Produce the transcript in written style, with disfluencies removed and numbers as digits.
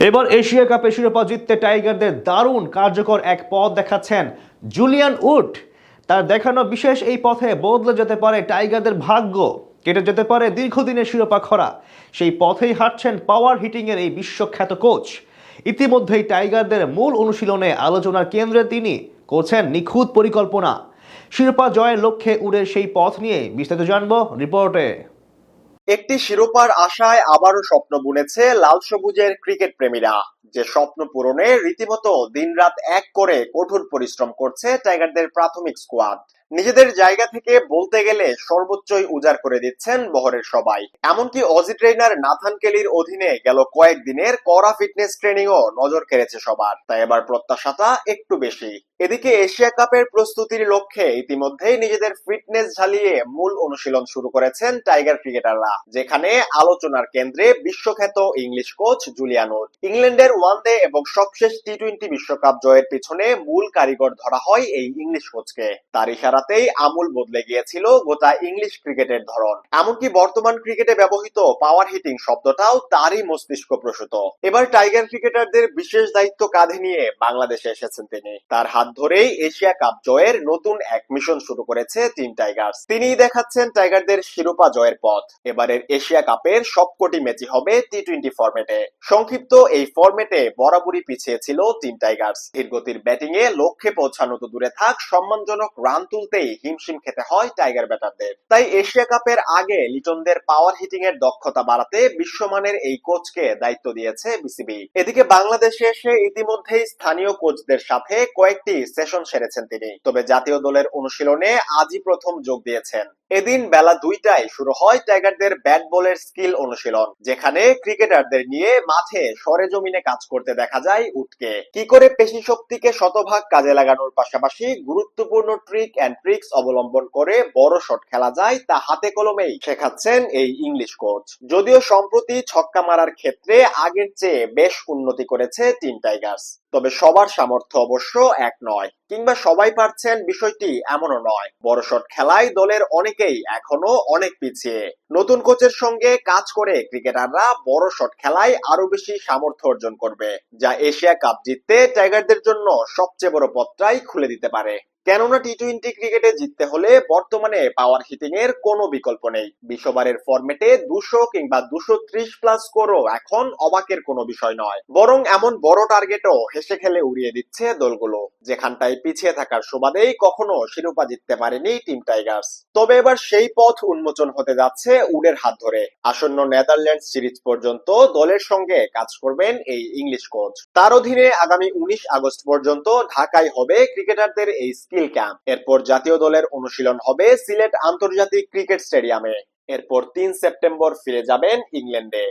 এবার এশিয়া কাপে শিরোপা জিততে টাইগারদের দারুণ কার্যকর এক পথ দেখাচ্ছেন জুলিয়ান উড। তার দেখানো বিশেষ এই পথে বদলে যেতে পারে টাইগারদের ভাগ্য, কেটে যেতে পারে দীর্ঘদিনের শিরোপা খরা। সেই পথেই হাঁটছেন পাওয়ার হিটিংয়ের এই বিশ্বখ্যাত কোচ। ইতিমধ্যেই টাইগারদের মূল অনুশীলনে আলোচনার কেন্দ্রে তিনি করছেন নিখুঁত পরিকল্পনা। শিরোপা জয়ের লক্ষ্যে উডের সেই পথ নিয়ে বিস্তারিত জানবো রিপোর্টে। একটি শিরোপার আশায় আবারও স্বপ্ন বুনেছে লাল সবুজের ক্রিকেট প্রেমীরা। যে স্বপ্ন পূরণে রীতিমতো দিনরাত এক করে কঠোর পরিশ্রম করছে টাইগারদের প্রাথমিক স্কোয়াড। নিজেদের জায়গা থেকে বলতে গেলে সর্বোচ্চই উজাড় করে দিচ্ছেন বহরের সবাই। এমনকি অজি ট্রেনার নাথান কেলির অধীনে গেল কয়েকদিনের কড়া ফিটনেস ট্রেনিংও নজর কেড়েছে সবার, তাই এবার প্রত্যাশাটা একটু বেশি। এদিকে এশিয়া কাপের প্রস্তুতির লক্ষ্যে ইতিমধ্যেই নিজেদের ফিটনেস ঝালিয়ে মূল অনুশীলন শুরু করেছেন টাইগার ক্রিকেটাররা, যেখানে আলোচনার কেন্দ্রে বিশ্বখ্যাত ইংলিশ কোচ জুলিয়ান উড। ইংল্যান্ডের ওয়ানডে এবং সবশেষ টি-20 বিশ্বকাপ জয়ের পিছনে মূল কারিগর ধরা হয় এই ইংলিশ কোচকে। তার ইশারাতেই আমূল বদলে গিয়েছিল গোটা ইংলিশ ক্রিকেটের ধরন। এমনকি বর্তমান ক্রিকেটে ব্যবহৃত পাওয়ার হিটিং শব্দটাও তারই মস্তিষ্ক প্রসূত। এবার টাইগার ক্রিকেটারদের বিশেষ দায়িত্ব কাঁধে নিয়ে বাংলাদেশে এসেছেন তিনি। তার হাত ধরেই এশিয়া কাপ জয়ের নতুন এক মিশন শুরু করেছে টিম টাইগার্স। তিনিই দেখাচ্ছেন টাইগারদের শিরোপা জয়ের পথ। এবারের এশিয়া কাপের সবকটি ম্যাচই হবে টি-20 ফরম্যাটে। সংক্ষিপ্ত এই ফরম্যাটে বরাবরই পিছিয়ে ছিল টিম টাইগার্স। ধীরগতির ব্যাটিং এ লক্ষ্যে পৌঁছানো তো দূরে থাক, সম্মানজনক রান তুলতেই হিমশিম খেতে হয় টাইগার ব্যাটারদের। তাই এশিয়া কাপের আগে লিটনদের পাওয়ার হিটিং এর দক্ষতা বাড়াতে বিশ্বমানের এই কোচকে দায়িত্ব দিয়েছে বিসিবি। এদিকে বাংলাদেশে এসে ইতিমধ্যেই স্থানীয় কোচদের সাথে কয়েকটি সেশন সেরেছেন তিনি। তবে জাতীয় দলের অনুশীলনে আজই প্রথম যোগ দিয়েছেন। এদিন বেলা 2টায় শুরু হয় টাইগারদের ব্যাট বলের স্কিল অনুশীলন, যেখানে ক্রিকেটারদের নিয়ে মাঠে সরেজমিনে কাজ করতে দেখা যায় উডকে। কি করে পেশি শক্তিকে শতভাগ কাজে লাগানোর পাশাপাশি গুরুত্বপূর্ণ ট্রিক এন্ড ট্রিক্স অবলম্বন করে বড় শট খেলা যায় তা হাতে কলমেই শেখাচ্ছেন এই ইংলিশ কোচ। যদিও সম্প্রতি ছক্কা মারার ক্ষেত্রে আগের চেয়ে বেশ উন্নতি করেছে টিম টাইগার্স, তবে সবার সামর্থ্য অবশ্য এক নয়, কিংবা সবাই পারছেন বিষয়টি এমনও নয়। বড় শট খেলায় দলের অনেকেই এখনো অনেক পিছিয়ে। নতুন কোচের সঙ্গে কাজ করে ক্রিকেটাররা বড় শট খেলায় আরো বেশি সামর্থ্য অর্জন করবে, যা এশিয়া কাপ জিততে টাইগারদের জন্য সবচেয়ে বড় পথটাই খুলে দিতে পারে। কেননা টি-20 ক্রিকেটে জিততে হলে বর্তমানে পাওয়ার হিটিং এর কোনো বিকল্প নেই। 20 ওভারের ফরম্যাটে 200 কিংবা 230 প্লাস স্কোরও এখন অবাকের কোনো বিষয় নয়, বরং এমন বড় টার্গেটও হেসে খেলে উড়িয়ে দিচ্ছে দলগুলো, যেখানটায় পিছিয়ে থাকার সুবাদেই কখনো শিরোপা জিততে পারেনি টিম টাইগার্স। তবে এবার সেই পথ উন্মোচন হতে যাচ্ছে উডের হাত ধরে। আসন্ন নেদারল্যান্ডস সিরিজ পর্যন্ত দলের সঙ্গে কাজ করবেন এই ইংলিশ কোচ। তার অধীনে আগামী 19 আগস্ট পর্যন্ত ঢাকায় হবে ক্রিকেটারদের এই স্কিল ক্যাম্প। এরপর জাতীয় দলের অনুশীলন হবে সিলেট আন্তর্জাতিক ক্রিকেট স্টেডিয়ামে। এরপর 3 সেপ্টেম্বর ফিরে যাবেন ইংল্যান্ডে।